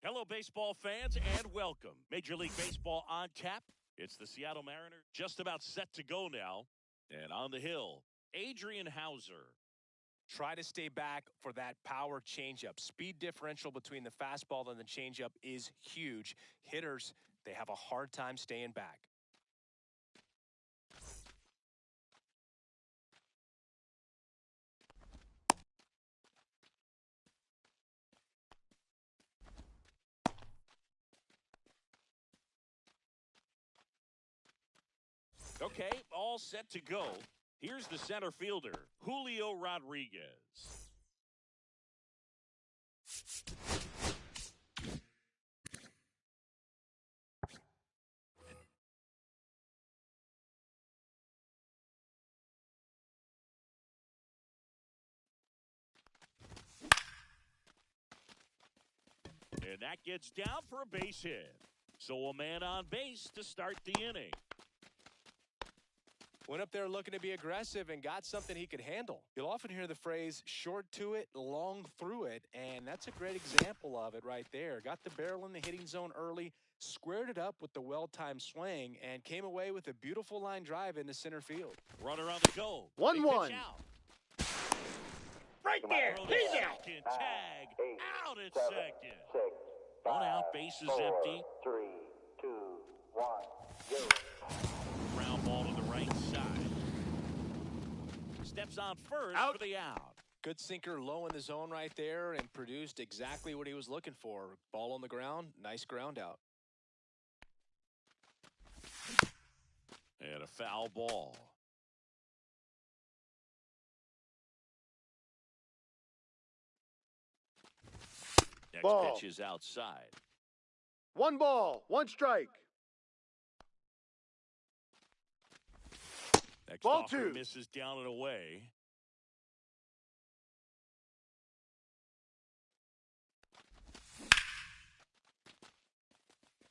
Hello, baseball fans, and welcome. Major League Baseball on tap. It's the Seattle Mariners just about set to go now. And on the hill, Adrian Hauser. Try to stay back for that power changeup. Speed differential between the fastball and the changeup is huge. Hitters, they have a hard time staying back. Okay, all set to go. Here's the center fielder, Julio Rodriguez. And that gets down for a base hit. So a man on base to start the inning. Went up there looking to be aggressive and got something he could handle. You'll often hear the phrase short to it, long through it, and that's a great example of it right there. Got the barrel in the hitting zone early, squared it up with the well-timed swing, and came away with a beautiful line drive into center field. Runner on the go. 1-1. Right there. He's out. Tag. Out at second. One out. Base is empty. 3, 2, 1, go. Ground ball to the right side. Steps on first Out. for the out. Good sinker low in the zone right there and produced exactly what he was looking for. Ball on the ground. Nice ground out. And a foul ball. Next Ball. pitch is outside. 1 ball, 1 strike. Next Ball offer 2. misses down and away.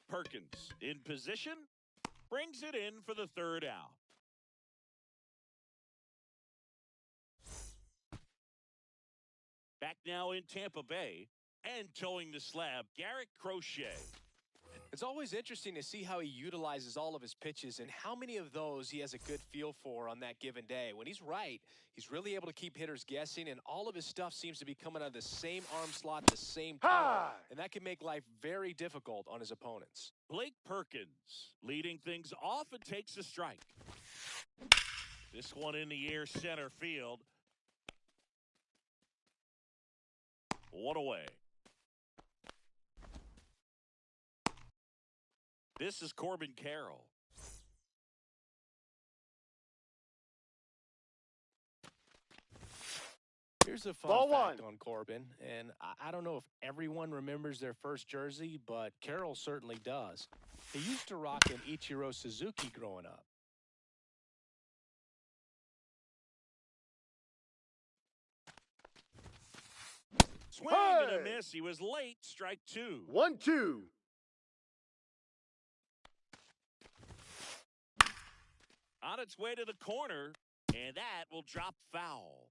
Perkins in position. Brings it in for the third out. Back now in Tampa Bay and towing the slab, Garrett Crochet. It's always interesting to see how he utilizes all of his pitches and how many of those he has a good feel for on that given day. When he's right, he's really able to keep hitters guessing, and all of his stuff seems to be coming out of the same arm slot, the same power, and that can make life very difficult on his opponents. Blake Perkins leading things off and takes a strike. This one in the air center field. One away. This is Corbin Carroll. Here's a fun Ball fact 1. on Corbin, and I don't know if everyone remembers their first jersey, but Carroll certainly does. He used to rock an Ichiro Suzuki growing up. Swing and a miss. He was late. Strike 2. 1-2. On its way to the corner, and that will drop foul.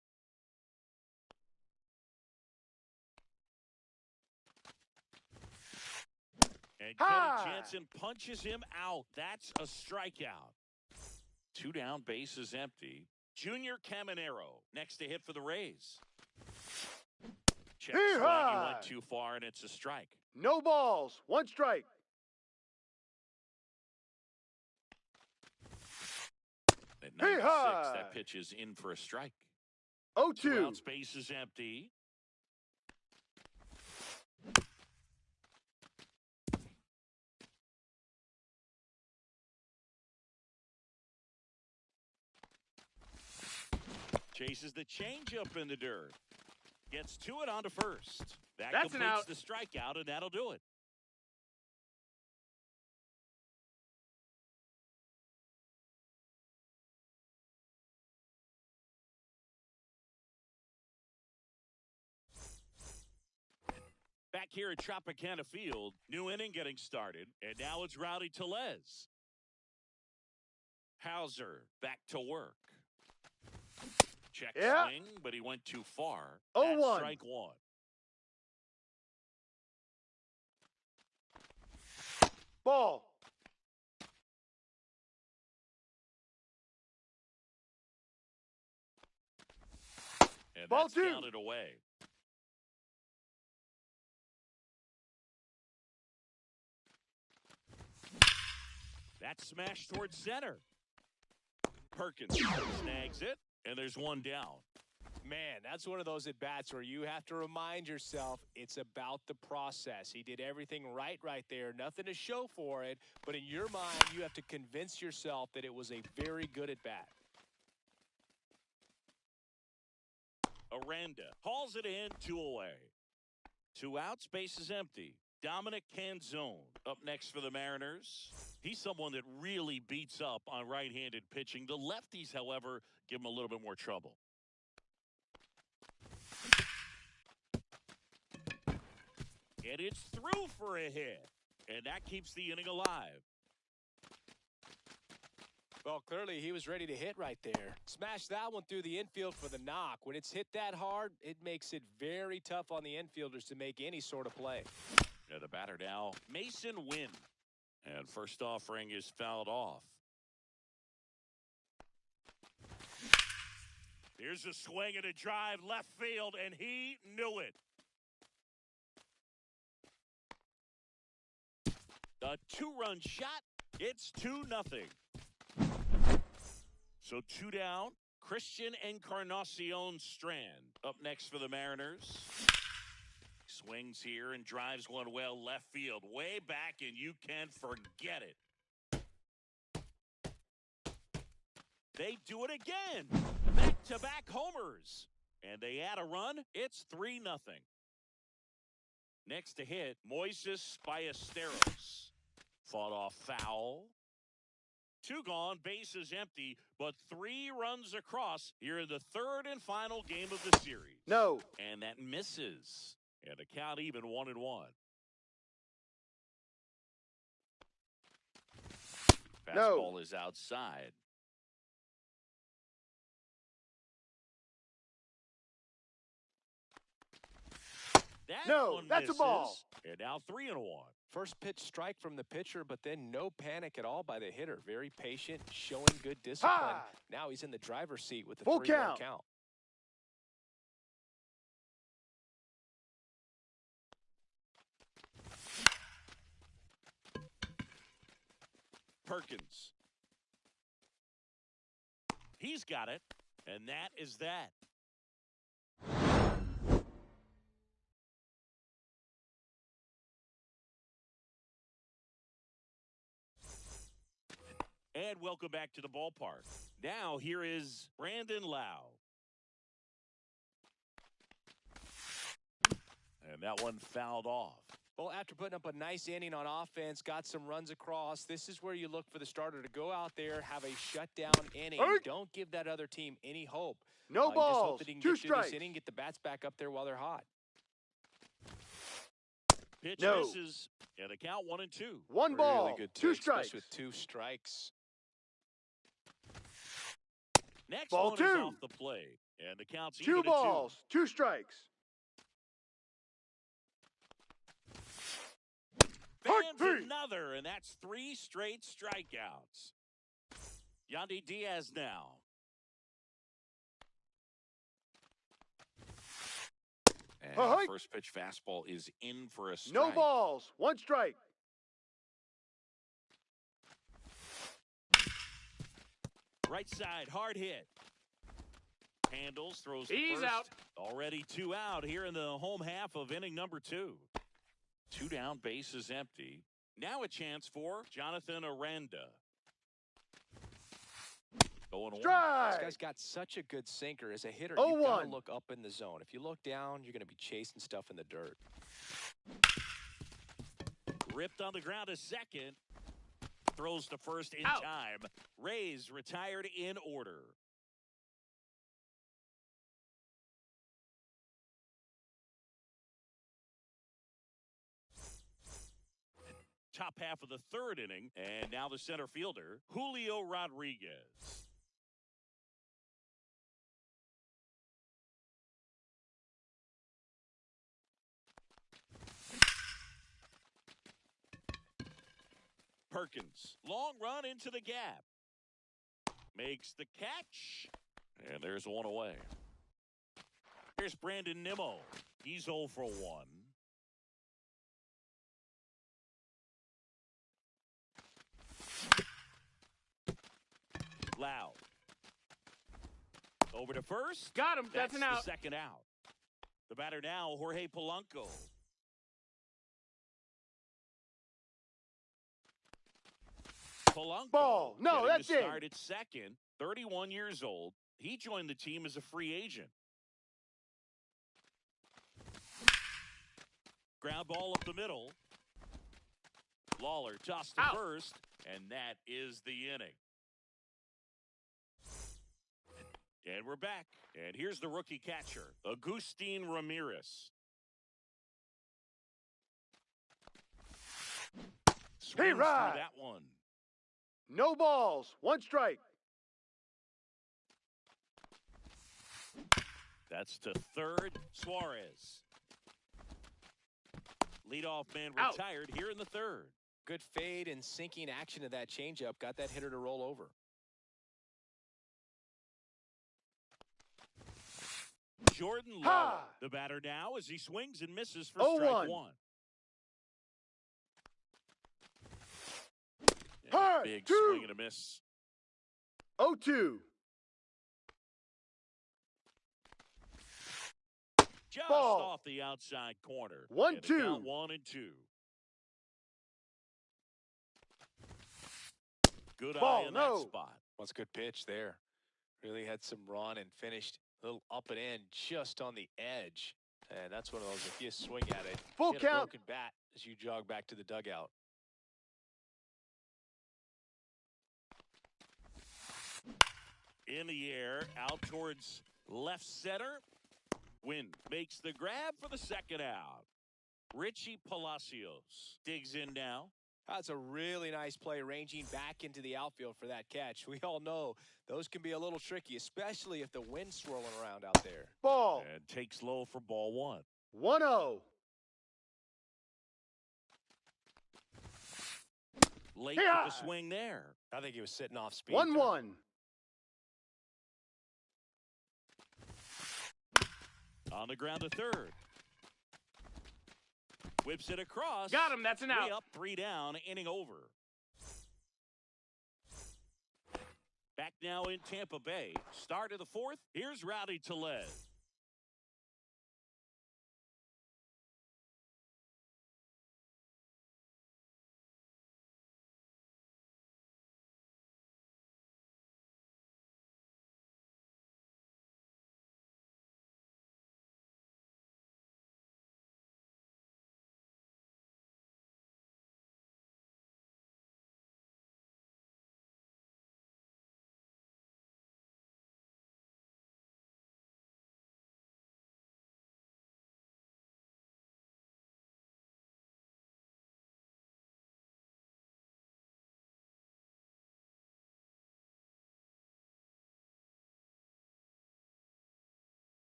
And Cody Jansen punches him out. That's a strikeout. 2 down, base is empty. Junior Caminero next to hit for the Rays. Check swing, he Hee-haw! went too far, and it's a strike. No balls. 1 strike. At 96, Hee-haw! that pitch is in for a strike. 0-2. 2 outs, base is empty. Chases the changeup in the dirt. Gets to it onto first. That That's an completes out. the strikeout, and that'll do it. Back here at Tropicana Field, new inning getting started, and now it's Rowdy Tellez. Hauser back to work. Check swing, but he went too far. 0-1. That's strike 1. Ball. And Ball that's 2. counted away. That's smashed towards center. Perkins snags it, and there's one down. Man, that's one of those at-bats where you have to remind yourself it's about the process. He did everything right there. Nothing to show for it, but in your mind, you have to convince yourself that it was a very good at-bat. Aranda hauls it in, 2 away. 2 outs, base is empty. Dominic Canzone up next for the Mariners. He's someone that really beats up on right-handed pitching. The lefties, however, give him a little bit more trouble. And it's through for a hit. And that keeps the inning alive. Well, clearly he was ready to hit right there. Smash that one through the infield for the knock. When it's hit that hard, it makes it very tough on the infielders to make any sort of play. Yeah, the batter now, Mason Wynn. And first offering is fouled off. Here's a swing and a drive left field, and he knew it. A 2-run shot. It's 2-0. So 2 down. Christian Encarnacion Strand up next for the Mariners. Swings here and drives one well left field. Way back, and you can forget it. They do it again. Back-to-back homers. And they add a run. It's 3-0. Next to hit, Moises Ballesteros. Fought off foul. 2 gone, base is empty, but 3 runs across here in the 3rd and final game of the series. No. And that misses. And the count even 1-1. No. Fastball is outside. No, that's a ball. And now 3-1. First pitch strike from the pitcher, but then no panic at all by the hitter. Very patient, showing good discipline. Ha! Now he's in the driver's seat with the Full 3-1 count. Perkins. He's got it, and that is that. And welcome back to the ballpark. Now here is Brandon Lau. And that one fouled off. Well, after putting up a nice inning on offense, got some runs across, this is where you look for the starter to go out there, have a shutdown inning. Don't give that other team any hope. No Just hope balls. that he can 2 get through this strikes. inning, get the bats back up there while they're hot. Pitch No. misses, and the count 1-2. 1 ball. Really good 2 pitch, strikes. especially with 2 strikes. Next Ball one 2. is off the plate, and the count's 2 even at 2. balls. 2 strikes. Fans Hey! another, and that's 3 straight strikeouts. Yandy Diaz now. And Uh-huh. First pitch fastball is in for a strike. No balls. One strike. Right side, hard hit. Handles, throws to He's first. out. Already 2 out here in the home half of inning number 2. 2 down, bases empty. Now a chance for Jonathan Aranda. Going on. Strike. This guy's got such a good sinker. As a hitter, Oh, you've got to 1. look up in the zone. If you look down, you're going to be chasing stuff in the dirt. Ripped on the ground a second. Throws to first in Out. time. Rays retired in order. Top half of the 3rd inning, and now the center fielder, Julio Rodriguez. Perkins, long run into the gap. Makes the catch, and there's one away. Here's Brandon Nimmo. He's 0 for 1. Loud. Over to first. Got him. That's an out. The second out. The batter now, Jorge Polanco. Polanco. Ball. No, getting that's to it. start at second. 31 years old. He joined the team as a free agent. Ground ball up the middle. Lawler tossed to Out. first, and that is the inning. And we're back. And here's the rookie catcher, Agustin Ramirez. Swings through right. that one. No balls. One strike. That's to third, Suarez. Leadoff man Out. retired here in the 3rd. Good fade and sinking action of that changeup got that hitter to roll over. Jordan Lawler, Ha! the batter now as he swings and misses for 0-1. strike 1. And a Hard, big 2. swing and a miss. 0-2. Just Ball. off the outside corner. 1-2. And a count 1-2. Good Ball, eye in no. that spot. That's a good pitch there. Really had some run and finished a little up and in just on the edge. And that's one of those, if you swing at it, Full get a count. broken bat as you jog back to the dugout. In the air, out towards left center. Wynn makes the grab for the second out. Richie Palacios digs in now. That's a really nice play, ranging back into the outfield for that catch. We all know those can be a little tricky, especially if the wind's swirling around out there. Ball. And takes low for ball 1. 1-0. Late Yeah. with the swing there. I think he was sitting off speed. 1-1. On the ground to third. Whips it across. Got him. That's an 3 out. up, 3 down, inning over. Back now in Tampa Bay. Start of the 4th. Here's Rowdy Tellez.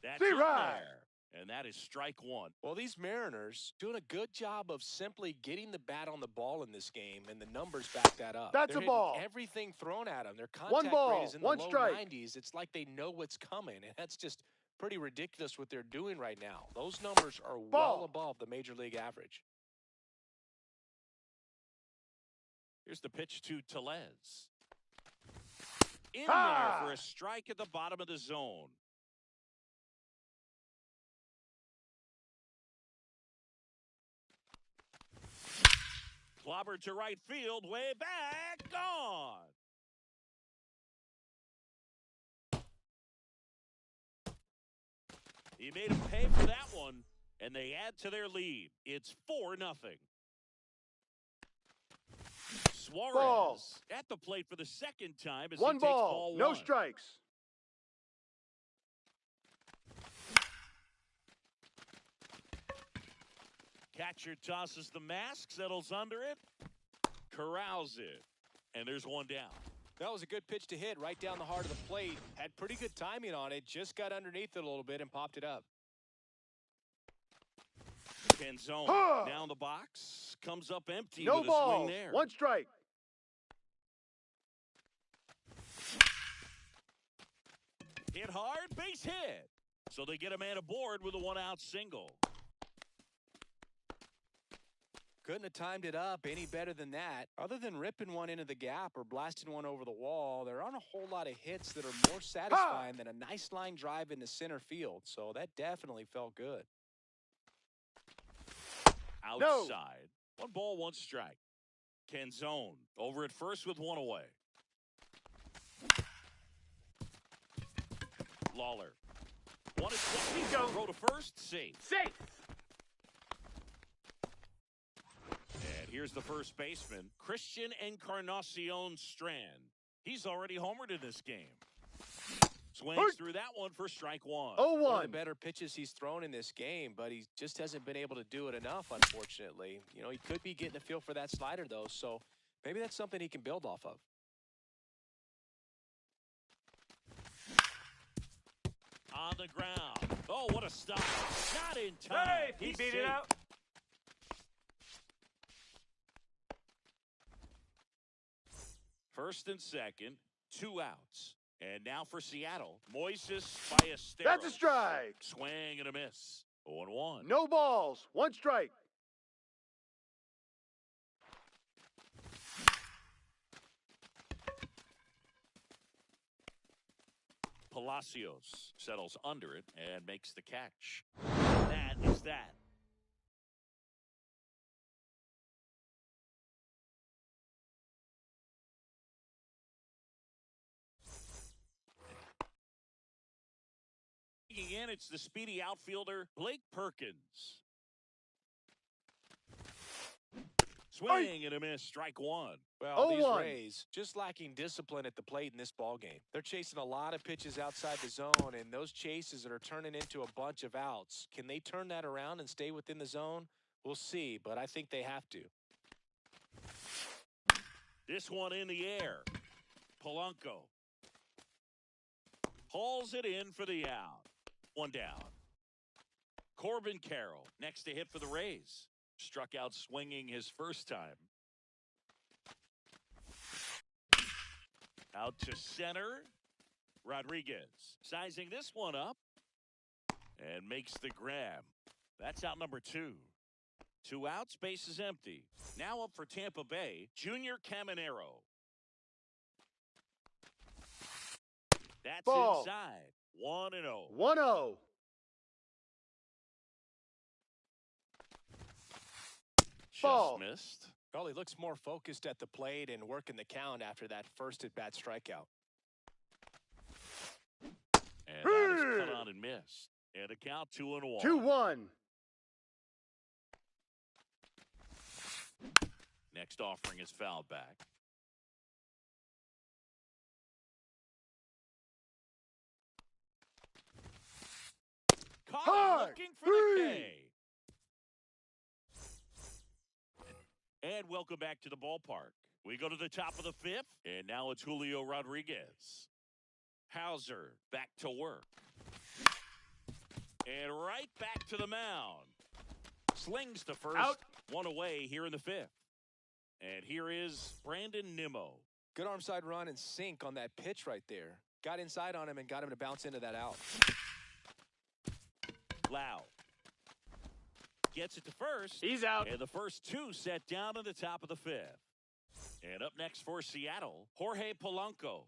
That's See in right. there. And that is strike one. Well, these Mariners doing a good job of simply getting the bat on the ball in this game, and the numbers back that up. That's They're a ball. everything thrown at them. Their One contact ball, rate is in the one low strike. 90s. It's like they know what's coming, and that's just pretty ridiculous what they're doing right now. Those numbers are Ball. well above the major league average. Here's the pitch to Tellez. In Ha! there for a strike at the bottom of the zone. Clobbered to right field, way back, gone. He made him pay for that one, and they add to their lead. It's 4-0. Suarez Ball. at the plate for the second time as One he takes ball, ball no one. strikes. Catcher tosses the mask, settles under it, corrals it, and there's one down. That was a good pitch to hit right down the heart of the plate. Had pretty good timing on it. Just got underneath it a little bit and popped it up. Canzone Huh! down the box, comes up empty No with a swing balls, there. one strike. Hit hard, base hit. So they get a man aboard with a one-out single. Couldn't have timed it up any better than that. Other than ripping one into the gap or blasting one over the wall, there aren't a whole lot of hits that are more satisfying than a nice line drive into center field. So that definitely felt good. Outside. No. 1 ball, 1 strike. Canzone over at first with one away. Lawler. 1 at second. Throw to first. Safe. And here's the first baseman, Christian Encarnacion Strand. He's already homered in this game. Swings through that one for strike one. 0-1. One of the better pitches he's thrown in this game, but he just hasn't been able to do it enough, unfortunately. You know, he could be getting a feel for that slider, though, so maybe that's something he can build off of. On the ground. Oh, what a stop. Not in time. Hey, he He's beat safe. it out. First and second, 2 outs. And now for Seattle, Moises Ballesteros. That's a strike. Swing and a miss. 0-1. No balls, one strike. Palacios settles under it and makes the catch. That is that. In, it's the speedy outfielder, Blake Perkins. Swing and a miss, strike one. Well, these 0-1. Rays just lacking discipline at the plate in this ball game. They're chasing a lot of pitches outside the zone, and those chases that are turning into a bunch of outs. Can they turn that around and stay within the zone? We'll see, but I think they have to. This one in the air. Polanco hauls it in for the out. 1 down. Corbin Carroll next to hit for the Rays. Struck out swinging his first time. Out to center. Rodriguez sizing this one up and makes the grab. That's out number 2. 2 outs, base is empty. Now up for Tampa Bay, Junior Caminero. That's Ball. inside. 1-0. 1-0. Just Ball. missed. Well, he looks more focused at the plate and working the count after that first at-bat strikeout. And that is cut on and missed. And a count 2-1. 2-1. Next offering is fouled back. Caught Hard. looking for the Three. K. And welcome back to the ballpark. We go to the top of the 5th, and now it's Julio Rodriguez. Hauser back to work. And right back to the mound. Slings to first. Out. One away here in the fifth. And here is Brandon Nimmo. Good arm side run and sink on that pitch right there. Got inside on him and got him to bounce into that out. Lau gets it to first. He's out. And the first two set down in the top of the fifth. And up next for Seattle, Jorge Polanco.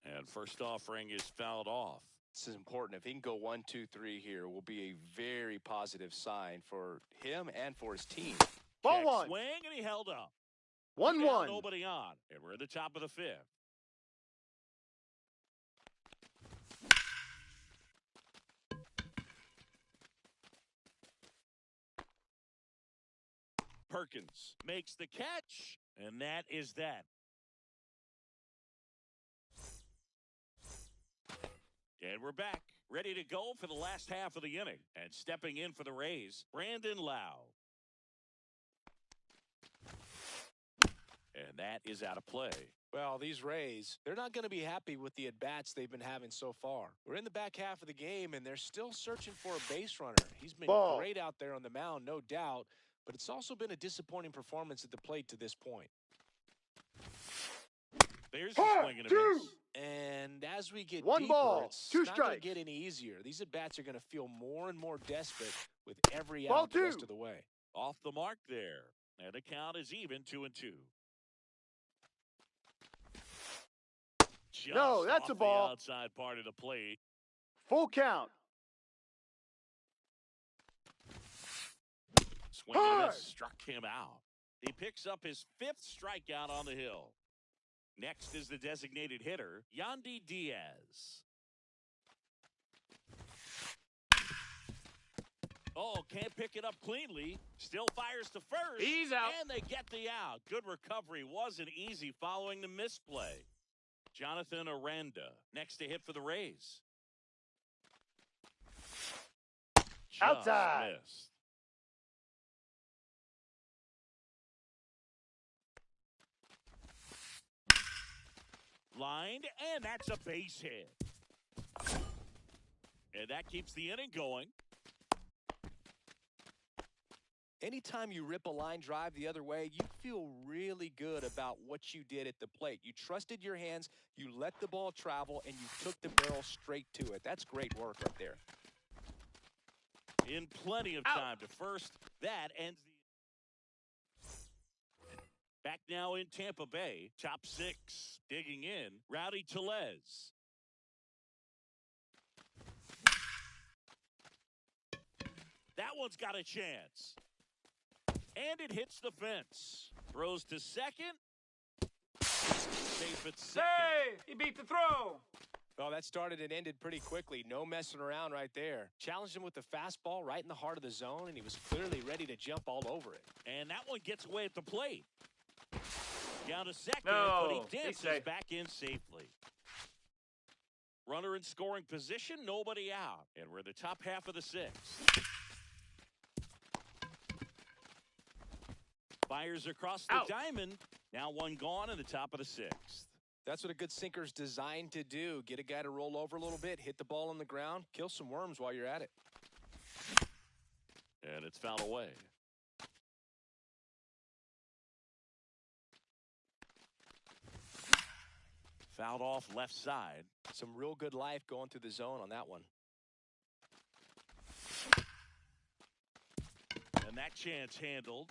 And first offering is fouled off. This is important. If he can go 1, 2, 3 here, will be a very positive sign for him and for his team. Ball Check one. swing, and he held up. 1-1. Nobody on. And we're at the top of the fifth. Perkins makes the catch, and that is that. And we're back, ready to go for the last half of the inning. And stepping in for the Rays, Brandon Lau. And that is out of play. Well, these Rays, they're not going to be happy with the at-bats they've been having so far. We're in the back half of the game, and they're still searching for a base runner. He's been Ball. great out there on the mound, no doubt, but it's also been a disappointing performance at the plate to this point. There's a swing and a miss. And as we get One deeper, ball, it's 2 not going to strikes. get any easier. These at-bats are going to feel more and more desperate with every Ball out the rest 2. of the way. Off the mark there. And the count is even 2-2. Just No, that's off a ball. The outside part of the plate. Full count. Swing and a Hard. miss struck him out. He picks up his 5th strikeout on the hill. Next is the designated hitter, Yandy Diaz. Oh, can't pick it up cleanly. Still fires to first. He's out. And they get the out. Good recovery. Wasn't easy following the misplay. Jonathan Aranda next to hit for the Rays. Just Outside. missed. Lined, and that's a base hit. And that keeps the inning going. Anytime you rip a line drive the other way, you feel really good about what you did at the plate. You trusted your hands, you let the ball travel, and you took the barrel straight to it. That's great work right there. In plenty of time to first. That ends the... Back now in Tampa Bay, top 6, digging in, Rowdy Tellez. That one's got a chance. And it hits the fence. Throws to second. Safe at second. Hey, he beat the throw. Well, that started and ended pretty quickly. No messing around right there. Challenged him with the fastball right in the heart of the zone, and he was clearly ready to jump all over it. And that one gets away at the plate. Down to second, No, but he he's dances safe. back in safely. Runner in scoring position, nobody out. And we're in the top half of the 6th. Fires across the Out. diamond. Now one gone in the top of the 6th. That's what a good sinker's designed to do. Get a guy to roll over a little bit, hit the ball on the ground, kill some worms while you're at it. And it's fouled away. Fouled off left side. Some real good life going through the zone on that one. And that chance handled.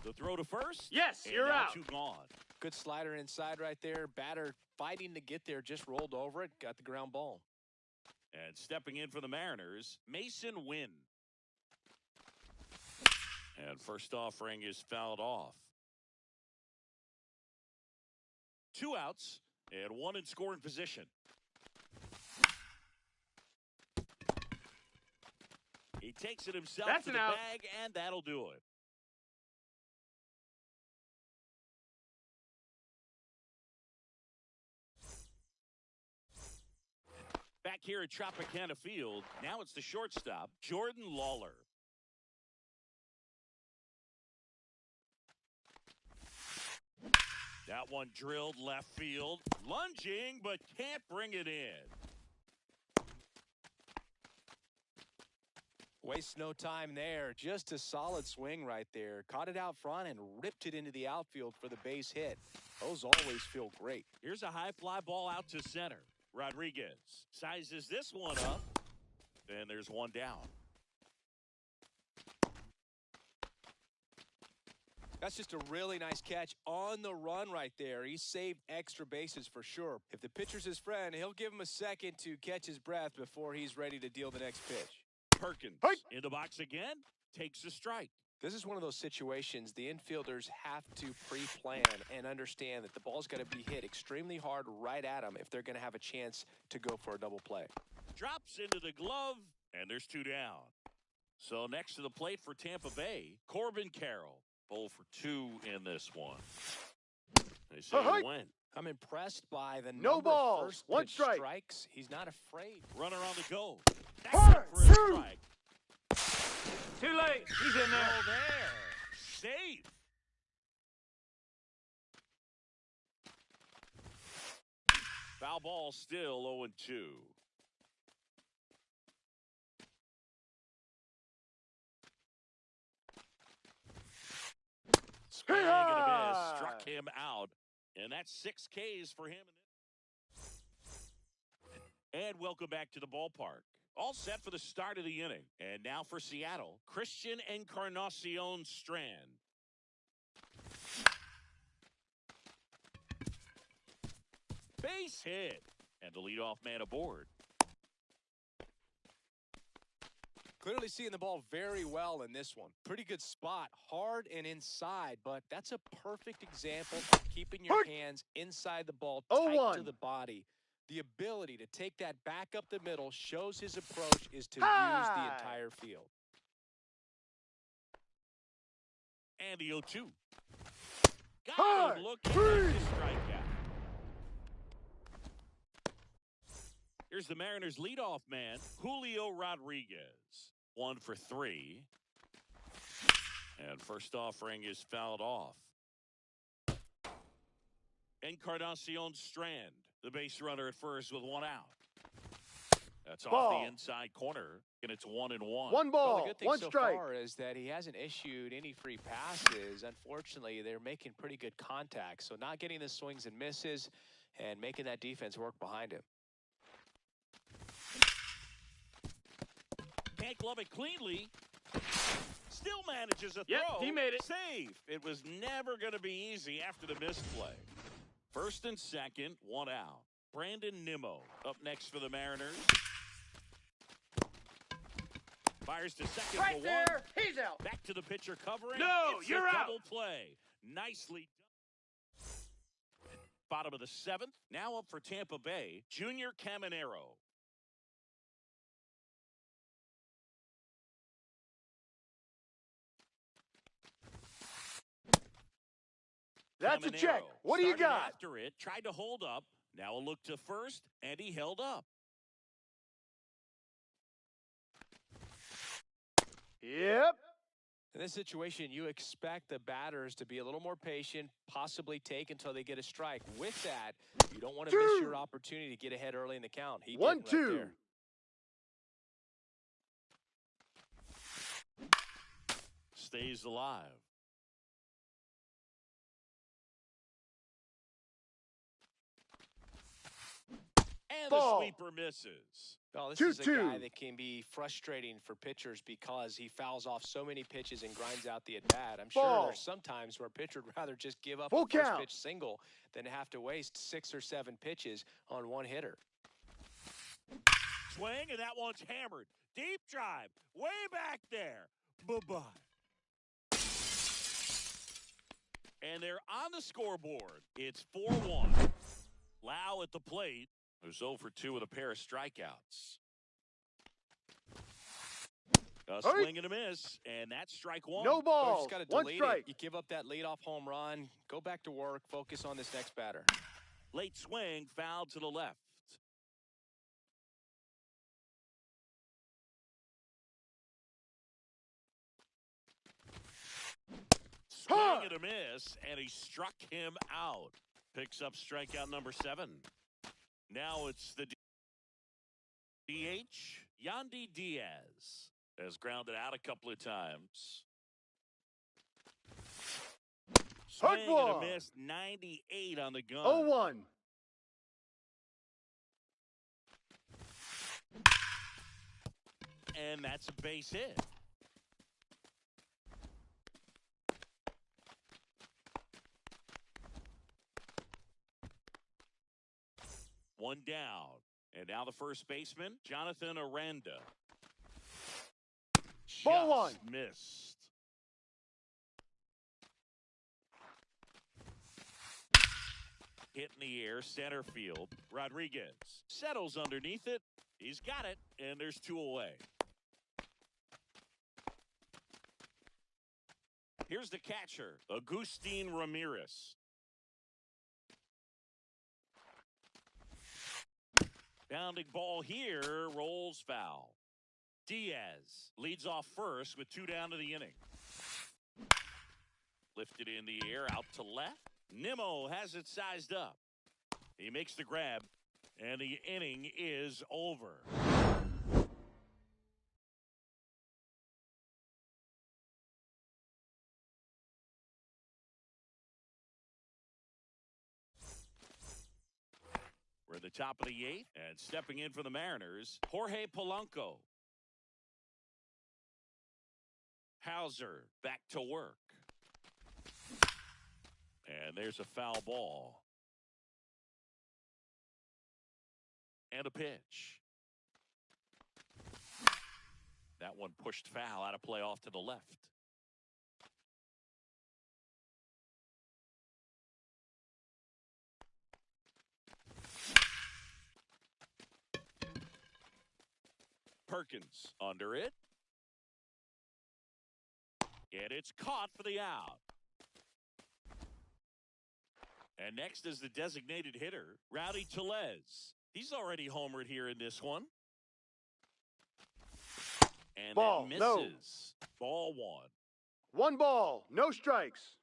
The throw to first. Yes, and you're now out. 2 gone. Good slider inside right there. Batter fighting to get there, just rolled over it, got the ground ball. And stepping in for the Mariners, Mason Wynn. And first offering is fouled off. 2 outs and 1 in scoring position. He takes it himself That's to an the out. bag, and that'll do it. Back here at Tropicana Field, now it's the shortstop, Jordan Lawler. That one drilled left field. Lunging, but can't bring it in. Waste no time there. Just a solid swing right there. Caught it out front and ripped it into the outfield for the base hit. Those always feel great. Here's a high fly ball out to center. Rodriguez sizes this one up, and there's one down. That's just a really nice catch on the run right there. He saved extra bases for sure. If the pitcher's his friend, he'll give him a second to catch his breath before he's ready to deal the next pitch. Perkins in the box again, takes a strike. This is one of those situations the infielders have to pre-plan and understand that the ball's got to be hit extremely hard right at them if they're going to have a chance to go for a double play. Drops into the glove, and there's two down. So next to the plate for Tampa Bay, Corbin Carroll. 0 for 2 in this one. They say you win. I'm impressed by the No number balls, of first one pitch strike. strikes. He's not afraid. Runner on the go. That's Hard, it for a two. strike. Too late. He's in there. Oh, there. Safe. Foul ball still 0-2. Swing and a miss. Struck him out. And that's 6 Ks for him. And welcome back to the ballpark. All set for the start of the inning. And now for Seattle, Christian Encarnacion Strand. Base hit. And the leadoff man aboard. Clearly seeing the ball very well in this one. Pretty good spot, hard and inside, but that's a perfect example of keeping your hands inside the ball, tight to the body. The ability to take that back up the middle shows his approach is to use the entire field. And the 0-2. Got him looking at the strikeout. Here's the Mariners' leadoff man, Julio Rodriguez. 1 for 3. And first offering is fouled off. Encarnacion Strand, the base runner at first with 1 out. That's off the inside corner, and it's 1-1. One ball, Well, the good thing one so strike. far is that he hasn't issued any free passes. Unfortunately, they're making pretty good contact, so not getting the swings and misses and making that defense work behind him. Can't glove it cleanly. Still manages a Yep, throw. he made it. Save. It was never going to be easy after the misplay. First and second, 1 out. Brandon Nimmo up next for the Mariners. Fires to second Right for there, 1. he's out. Back to the pitcher covering. No, It's you're a out. double play. Nicely done. Bottom of the 7th. Now up for Tampa Bay, Junior Caminero. That's a check. Caminero What do you started got? After it, tried to hold up. Now a look to first, and he held up. Yep. In this situation, you expect the batters to be a little more patient, possibly take until they get a strike. With that, you don't want to miss your opportunity to get ahead early in the count. He did right 1-2. there. Stays alive. And the Ball. sweeper misses. Oh, this is a 2-2. guy that can be frustrating for pitchers because he fouls off so many pitches and grinds out the at-bat. I'm sure Ball. there's some times where a pitcher would rather just give up Full a first count. pitch single than have to waste 6 or 7 pitches on one hitter. Swing, and that one's hammered. Deep drive. Way back there. Bye-bye. And they're on the scoreboard. It's 4-1. Lau at the plate, who's 0 for 2 with a pair of strikeouts. A swing and a miss, and that's strike 1. No Or you balls, just got to one delete strike. it. You give up that leadoff home run, go back to work, focus on this next batter. Late swing, foul to the left. Swing and a miss, and he struck him out. Picks up strikeout number 7. Now it's the DH. Yandy Diaz has grounded out a couple of times. Swing and a miss, 98 on the gun. 0-1. And that's a base hit. One down. And now the first baseman, Jonathan Aranda. Ball one. Just missed. Hit in the air, center field. Rodriguez settles underneath it. He's got it, and there's 2 away. Here's the catcher, Agustin Ramirez. Bounding ball here, rolls foul. Diaz leads off first with 2 down to the inning. Lifted in the air, out to left. Nimmo has it sized up. He makes the grab, and the inning is over. We're at the top of the 8th, and stepping in for the Mariners, Jorge Polanco. Hauser back to work. And there's a foul ball. And a pitch. That one pushed foul, out of play off to the left. Perkins under it. And it's caught for the out. And next is the designated hitter, Rowdy Tellez. He's already homered here in this one. And Ball, that misses. no. Ball 1. 1 ball, no strikes.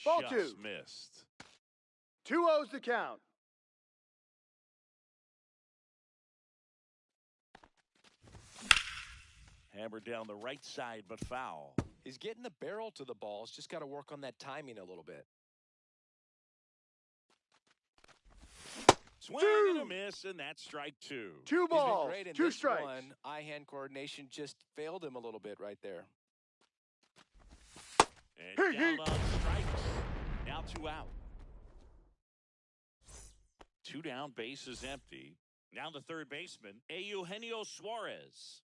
Ball Just 2. missed. 2-0's the count. Hammered down the right side, but foul. He's getting the barrel to the balls. Just got to work on that timing a little bit. Swing 2. and a miss, and that's strike 2. 2 balls, He's been great in 2 this strikes. one. Eye-hand coordination just failed him a little bit right there. And down on strikes. Now 2 out. 2 down, base is empty. Now the third baseman, Eugenio Suarez.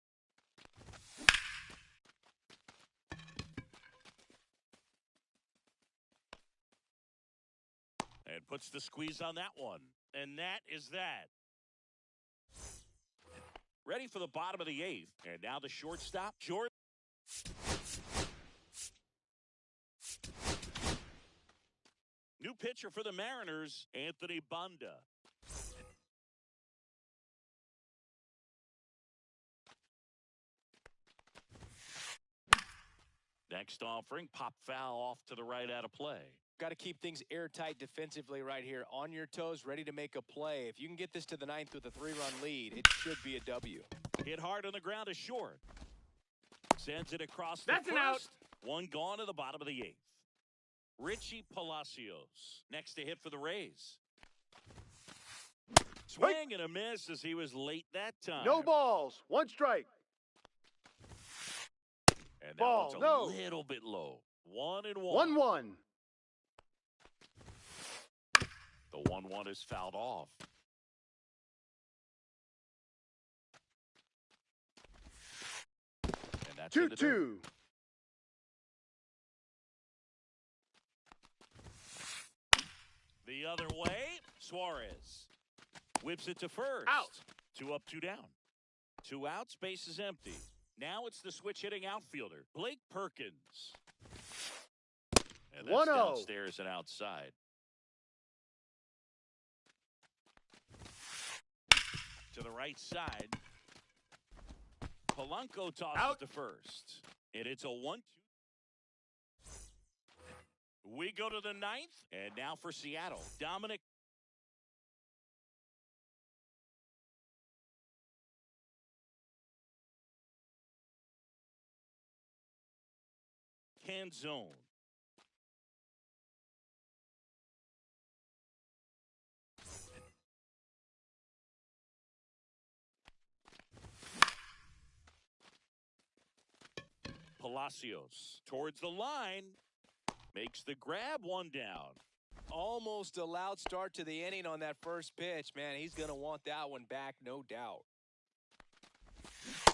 And puts the squeeze on that one. And that is that. Ready for the bottom of the 8th. And now the shortstop, Jordan. New pitcher for the Mariners, Anthony Banda. Next offering, pop foul off to the right, out of play. Got to keep things airtight defensively right here. On your toes, ready to make a play. If you can get this to the 9th with a 3-run lead, it should be a W. Hit hard on the ground is short. Sends it across the That's first. an out. One gone to the bottom of the 8th. Richie Palacios next to hit for the Rays. Swing and a miss as he was late that time. No balls, 1 strike. And that Ball, one's a no. little bit low. 1-1. 1-1. The 1-1 is fouled off. And that's in the dirt. 2-2. The other way, Suarez whips it to first. Out. 2 up, 2 down. 2 outs, base is empty. Now it's the switch hitting outfielder, Blake Perkins. And that's 1-0. downstairs and outside. To the right side. Polanco tosses Out. to first. And it's a 1-2. We go to the ninth, and now for Seattle, Dominic Canzone. Palacios towards the line. Makes the grab, one down. Almost a loud start to the inning on that first pitch. Man, he's going to want that one back, no doubt.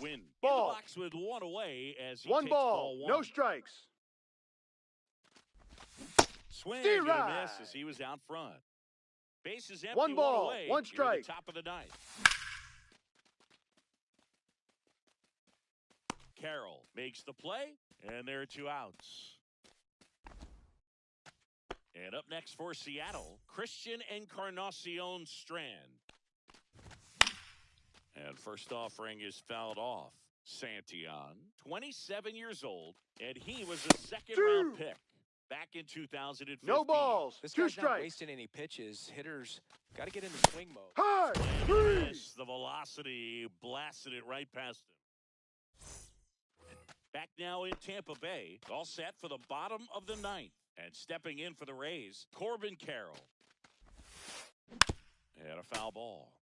Win. Ball. In the box with one away as he One takes ball, one. no strikes. Swing Steer and a right. miss as he was out front. Base is empty, One ball, away. one Here at strike. the top of the ninth. Carroll makes the play, and there are 2 outs. And up next for Seattle, Christian Encarnacion Strand. And first offering is fouled off. Santillan, 27 years old, and he was a second-round pick back in 2015. No balls, This 2 guy's not strikes. wasting any pitches. Hitters got to get in the swing mode. High, And three. miss. The velocity blasted it right past him. Back now in Tampa Bay, all set for the bottom of the ninth. And stepping in for the Rays, Corbin Carroll. And a foul ball.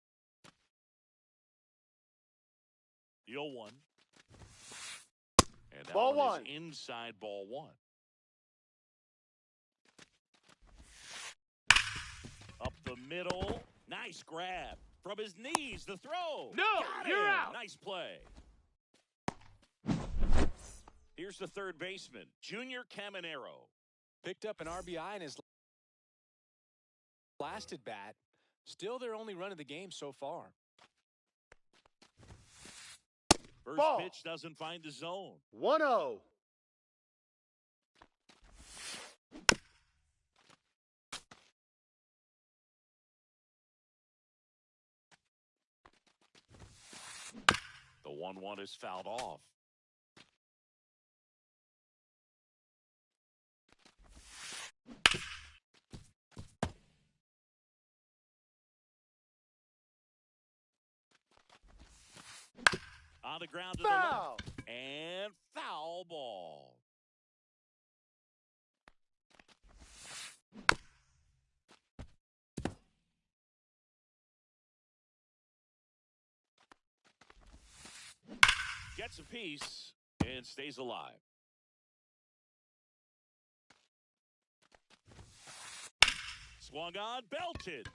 The 0-1. And that Ball one one. is inside ball 1. Up the middle. Nice grab. From his knees, the throw. No, Got you're him. out. Nice play. Here's the third baseman, Junior Caminero. Picked up an RBI in his last at bat. Still their only run of the game so far. First Ball. pitch doesn't find the zone. 1-0. The 1-1 is fouled off. On the ground to Foul. the left. And foul ball. Gets a piece and stays alive. Swung on, belted.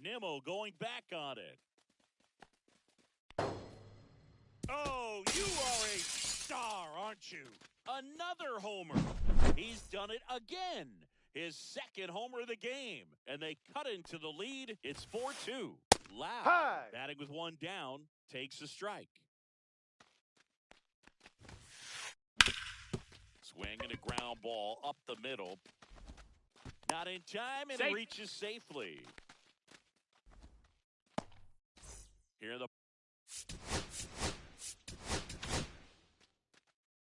Nimmo going back on it. Oh, you are a star, aren't you? Another homer. He's done it again. His second homer of the game. And they cut into the lead. It's 4-2. Loud. High. Batting with one down. Takes a strike. Swing and a ground ball up the middle. Not in time and Safe. reaches safely. Here the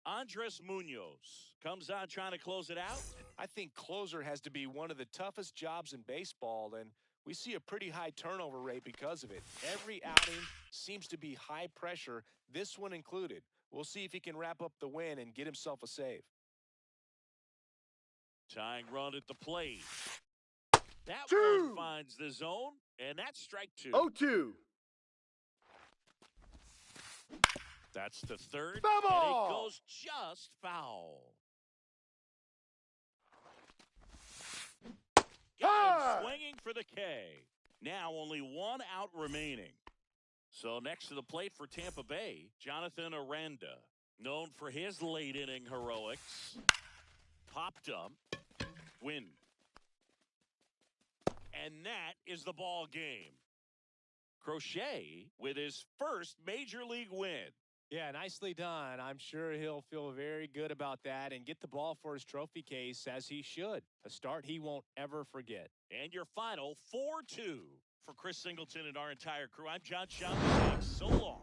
Andres Munoz comes on trying to close it out. I think closer has to be one of the toughest jobs in baseball, and we see a pretty high turnover rate because of it. Every outing seems to be high pressure, this one included. We'll see if he can wrap up the win and get himself a save. Tying run at the plate. That 2. one finds the zone, and that's strike 2. 0-2. That's the third, Foul and ball. it goes just foul. High. Guys swinging for the K. Now only one out remaining. So next to the plate for Tampa Bay, Jonathan Aranda, known for his late inning heroics. Popped up, win. And that is the ball game. Crochet with his first major league win. Yeah, nicely done. I'm sure he'll feel very good about that and get the ball for his trophy case, as he should. A start he won't ever forget. And your final 4-2 for Chris Singleton and our entire crew. I'm John Schaub. Thanks so long.